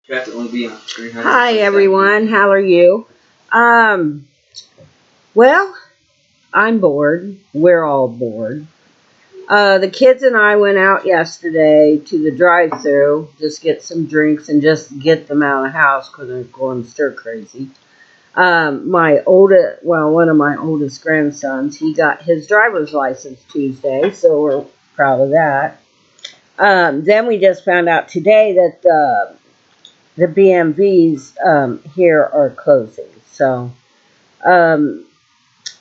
Hi everyone, how are you? Um, well, I'm bored. We're all bored. The kids and I went out yesterday to the drive-through, just get some drinks and just get them out of the house because they're going stir crazy. One of my oldest grandsons, he got his driver's license Tuesday, so we're proud of that. Then we just found out today that the BMVs here are closing. So um,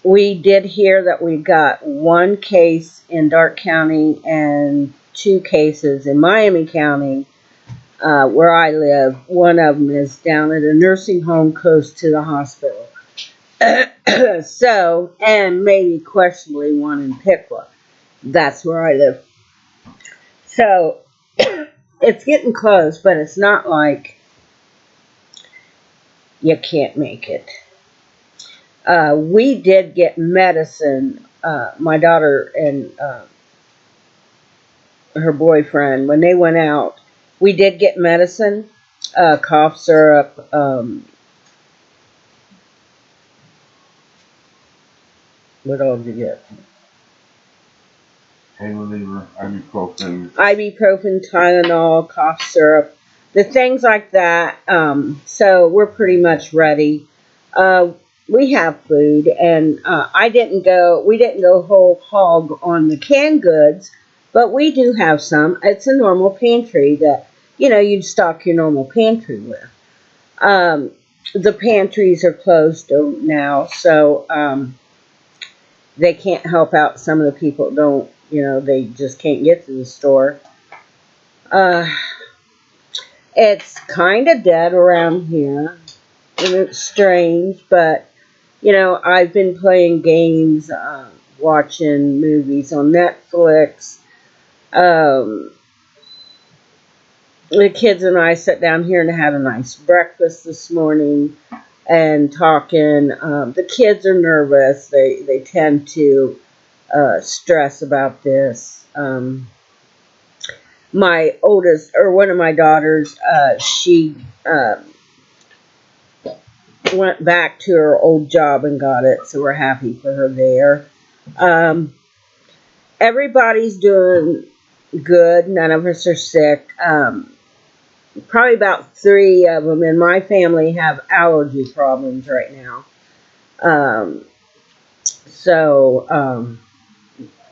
we did hear that we got one case in Dark County and two cases in Miami County, where I live. One of them is down at a nursing home close to the hospital. So, and maybe questionably one in Piqua. That's where I live. So, it's getting close, but it's not like you can't make it. We did get medicine. My daughter and her boyfriend, when they went out, we did get medicine, cough syrup. What all did you get? Pain reliever, ibuprofen. Ibuprofen, Tylenol, cough syrup, the things like that. So we're pretty much ready. We have food, and I didn't go. We didn't go whole hog on the canned goods, but we do have some. It's a normal pantry that you'd stock your normal pantry with. Um, the pantries are closed now, so they can't help out some of the people that don't. They just can't get to the store. Uh, it's kind of dead around here, and it's strange, but I've been playing games, watching movies on Netflix. Um, the kids and I sat down here and had a nice breakfast this morning and talking. The kids are nervous. They tend to stress about this. My oldest, or one of my daughters, she went back to her old job and got it, so we're happy for her there. Um, Everybody's doing good. None of us are sick. Probably about three of them in my family have allergy problems right now. Um, so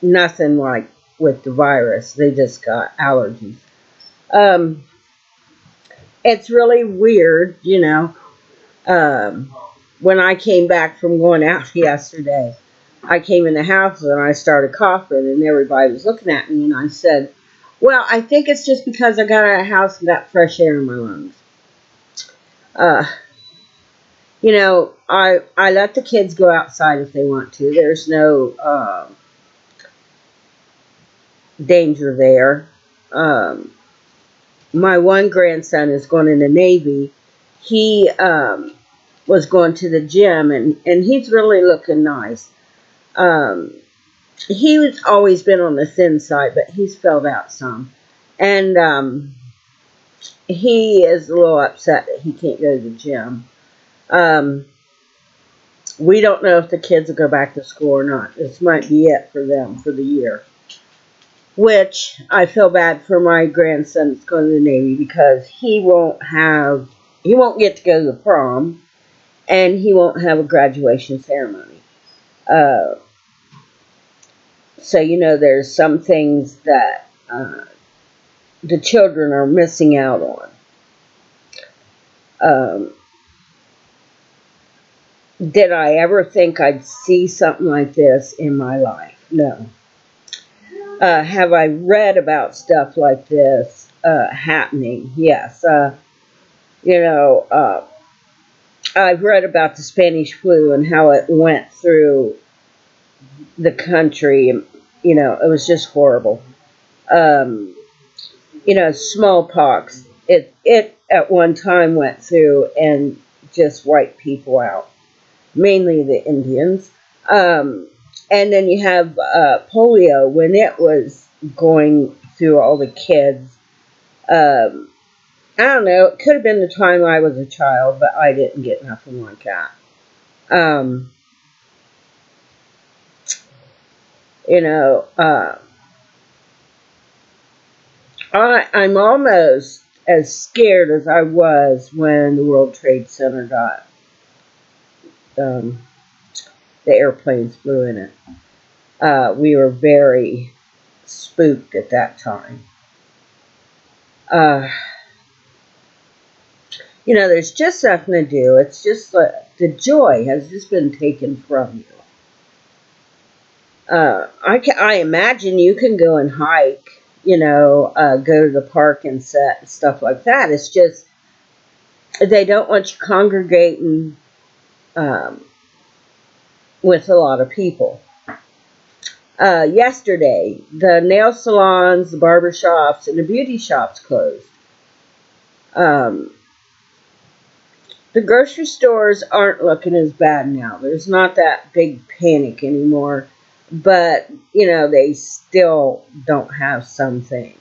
nothing like with the virus. They just got allergies. Um, it's really weird. Um, when I came back from going out yesterday, I came in the house and I started coughing, and everybody was looking at me, and I said, "Well, I think it's just because I got out of the house and got fresh air in my lungs." Uh, I let the kids go outside if they want to. There's no danger there. Um, my one grandson is going in the Navy. He was going to the gym, and he's really looking nice. Um, he's always been on the thin side, but he's filled out some. And he is a little upset that he can't go to the gym. Um, we don't know if the kids will go back to school or not. This might be it for them for the year. Which I feel bad for my grandson that's going to the Navy because he won't get to go to the prom, and he won't have a graduation ceremony. Uh, so there's some things that the children are missing out on. Um, did I ever think I'd see something like this in my life? No. Have I read about stuff like this happening? Yes. You know, uh, I've read about the Spanish flu and how it went through the country. It was just horrible. Um, Smallpox. It at one time went through and just wiped people out, mainly the Indians. Um, and then you have polio when it was going through all the kids. Um, I don't know. It could have been the time I was a child, but I didn't get nothing like that. Um, you know, I'm almost as scared as I was when the World Trade Center got um, the airplanes flew in it. We were very spooked at that time. Uh, there's just nothing to do. It's just the joy has just been taken from you. I imagine you can go and hike, go to the park and set and stuff like that. It's just they don't want you congregating um, with a lot of people. Yesterday, the nail salons, the barber shops, and the beauty shops closed. Um, the grocery stores aren't looking as bad now. There's not that big panic anymore, but they still don't have some things.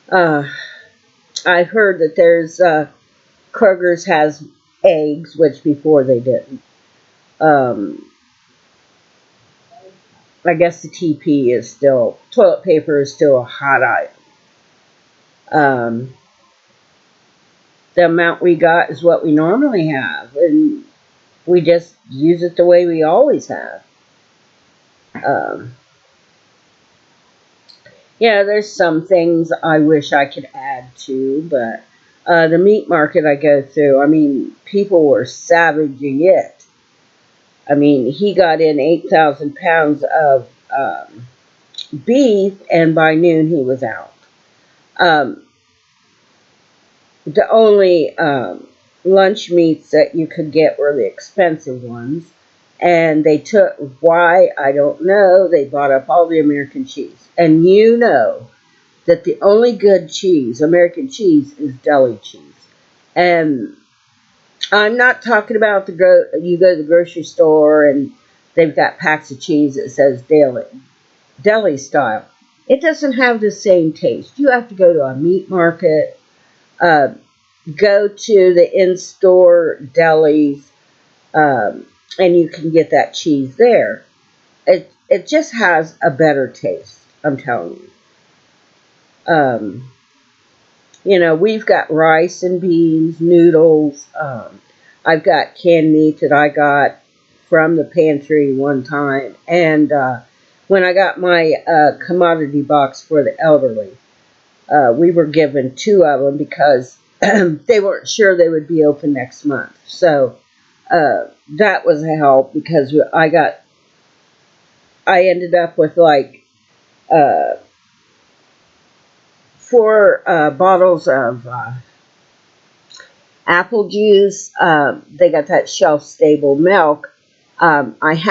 Uh, I've heard that there's Kroger's has eggs, which before they didn't. Um, I guess the TP is still toilet paper is still a hot item. Um, the amount we got is what we normally have, and we just use it the way we always have. Um, yeah, there's some things I wish I could add to, but the meat market I go through, I mean, people were savaging it. I mean, he got in 8,000 pounds of beef, and by noon he was out. Um, the only lunch meats that you could get were the expensive ones. And they took, why, I don't know, they bought up all the American cheese. And that the only good cheese, American cheese, is deli cheese. And I'm not talking about you go to the grocery store and they've got packs of cheese that says deli style. It doesn't have the same taste. You have to go to a meat market, uh, go to the in-store delis, um, and you can get that cheese there. It just has a better taste. I'm telling you. Um, we've got rice and beans, noodles. I've got canned meat that I got from the pantry one time, and when I got my commodity box for the elderly, we were given two of them because they weren't sure they would be open next month. So that was a help because I ended up with like uh, four bottles of apple juice. They got that shelf stable milk. I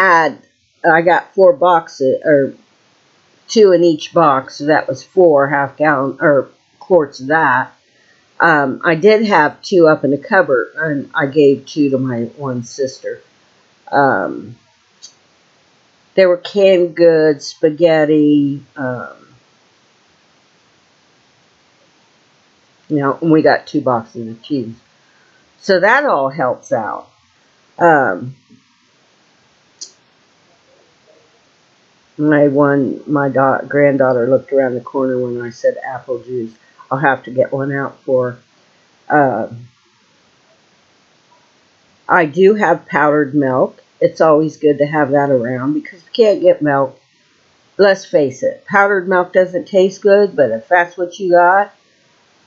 got four boxes or two in each box, so that was four half-gallon or quarts of that. I did have two up in the cupboard, and I gave two to my one sister. Um, they were canned goods, spaghetti, and we got two boxes of cheese. So that all helps out. Um, my granddaughter looked around the corner when I said apple juice. I'll have to get one out for her. I do have powdered milk. It's always good to have that around because you can't get milk. Let's face it, powdered milk doesn't taste good, but if that's what you got,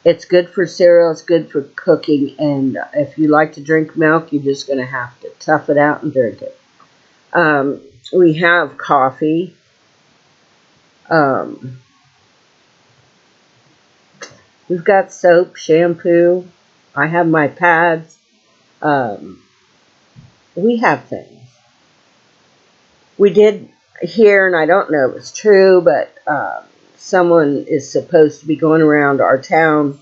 it's good for cereal, it's good for cooking, and if you like to drink milk, you're just going to have to tough it out and drink it. Um, we have coffee. Um, we've got soap, shampoo. I have my pads. Um, we have things. We did hear, and I don't know if it's true, but someone is supposed to be going around our town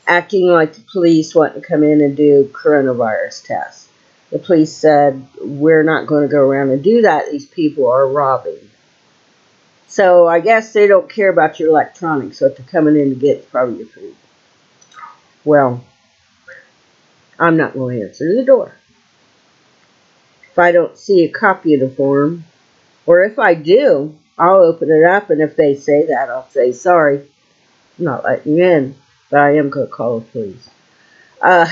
acting like the police want to come in and do coronavirus tests. The police said, we're not going to go around and do that. These people are robbing. So I guess they don't care about your electronics. What they're coming in to get is probably your food. Well, I'm not going to answer the door. If I don't see a copy of the form, or if I do, I'll open it up, and if they say that, I'll say, sorry, I'm not letting you in, but I am going to call the police. Uh,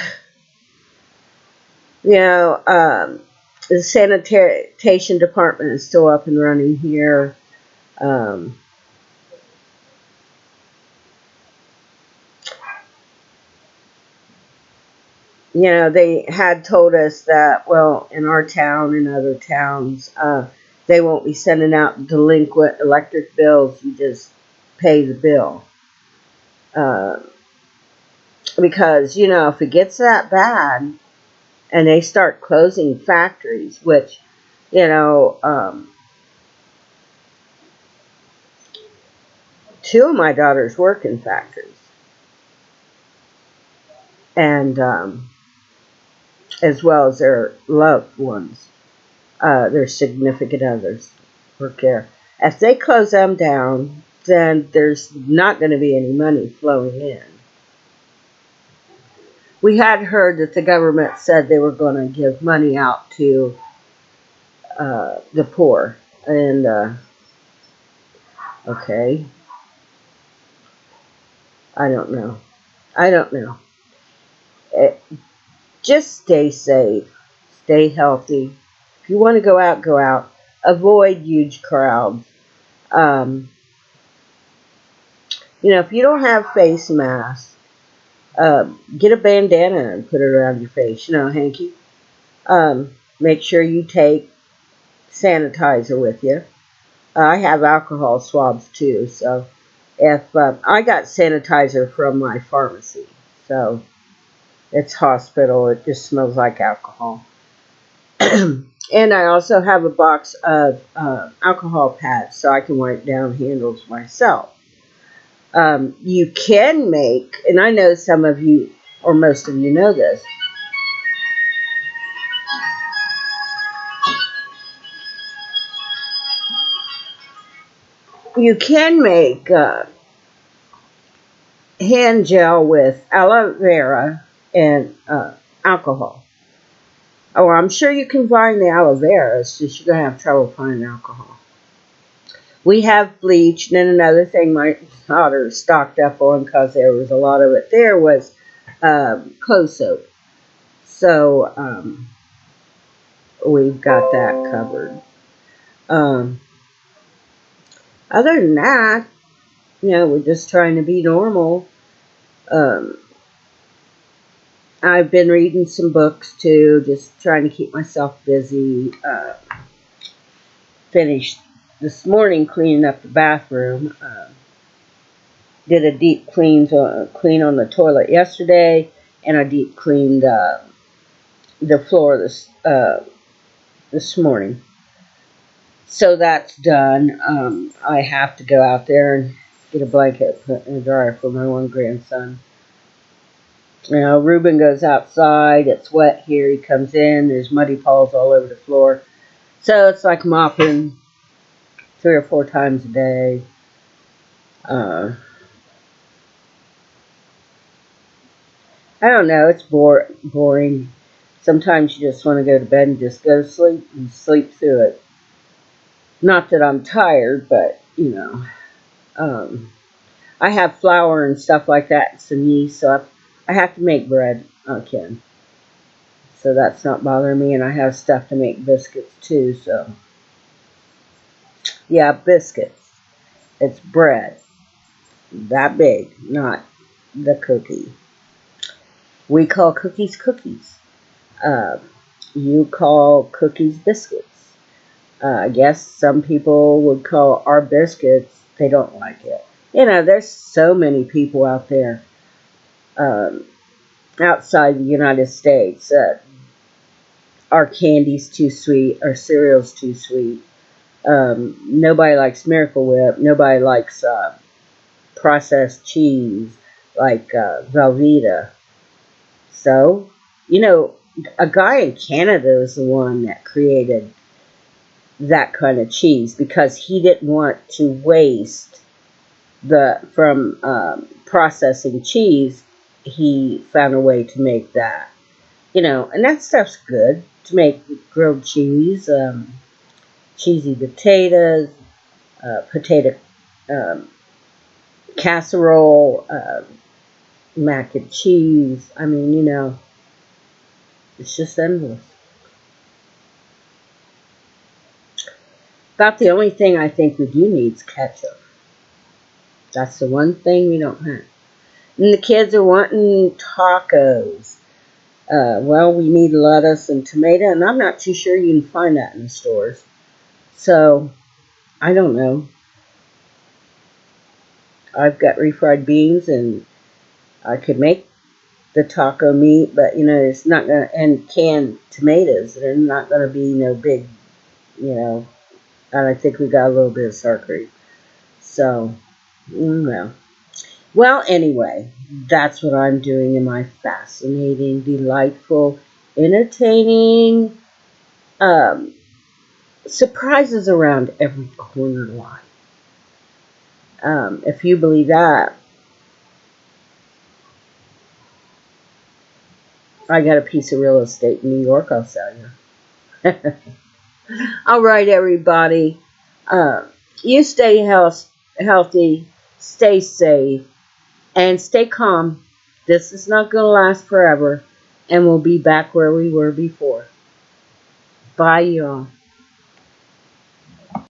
you know, the sanitation department is still up and running here. Um, they had told us that, well, in our town and other towns, they won't be sending out delinquent electric bills. You just pay the bill. Uh, because, if it gets that bad and they start closing factories, which, two of my daughters work in factories. And as well as their loved ones, their significant others work there. If they close them down, then there's not going to be any money flowing in. We had heard that the government said they were going to give money out to the poor. And, okay, I don't know. I don't know. Just stay safe. Stay healthy. If you want to go out, go out. Avoid huge crowds. Um, if you don't have face masks, get a bandana and put it around your face, hanky. Make sure you take sanitizer with you. I have alcohol swabs too, so if I got sanitizer from my pharmacy, so it's hospital, it just smells like alcohol. And I also have a box of alcohol pads so I can wipe down handles myself. You can make, and I know some of you, or most of you know this, you can make hand gel with aloe vera and alcohol. Oh, I'm sure you can find the aloe vera, it's just you're going to have trouble finding alcohol. We have bleach, and then another thing my daughter stocked up on, because there was a lot of it there, was clothes soap. So we've got that covered. Um, Other than that, we're just trying to be normal. Um, I've been reading some books too, just trying to keep myself busy. Finished this morning cleaning up the bathroom. Did a deep clean on the toilet yesterday, and I deep cleaned the floor this morning. So that's done. I have to go out there and get a blanket put in the dryer for my one grandson. Reuben goes outside. It's wet here. He comes in. There's muddy paws all over the floor. So it's like mopping 3 or 4 times a day. Uh, I don't know. It's boring. Sometimes you just want to go to bed and just go to sleep and sleep through it. Not that I'm tired, but, I have flour and stuff like that and some yeast, so I have to make bread again. So that's not bothering me, and I have stuff to make biscuits too, so. Yeah, biscuits. It's bread. That big, not the cookie. We call cookies cookies. Uh, you call cookies biscuits. I guess some people would call our biscuits, they don't like it. There's so many people out there um, outside the United States. Our candy's too sweet, our cereal's too sweet. Nobody likes Miracle Whip. Nobody likes processed cheese like Velveeta. So, a guy in Canada is the one that created that kind of cheese because he didn't want to waste from processing cheese. he found a way to make that. And that stuff's good to make grilled cheese, cheesy potatoes, potato um, casserole, mac and cheese. I mean, it's just endless. About the only thing I think we do need is ketchup. That's the one thing we don't have. And the kids are wanting tacos. Well, we need lettuce and tomato, and I'm not too sure you can find that in the stores. So, I don't know. I've got refried beans, and I could make the taco meat, but it's not gonna. And canned tomatoes, they're not gonna be no big, you know. And I think we got a little bit of sour cream. So, well. Well, anyway, that's what I'm doing in my fascinating, delightful, entertaining um, surprises around every corner line. If you believe that, I got a piece of real estate in New York, I'll sell you. All right, everybody. Uh, you stay healthy, stay safe, and stay calm. This is not going to last forever, and we'll be back where we were before. Bye, y'all.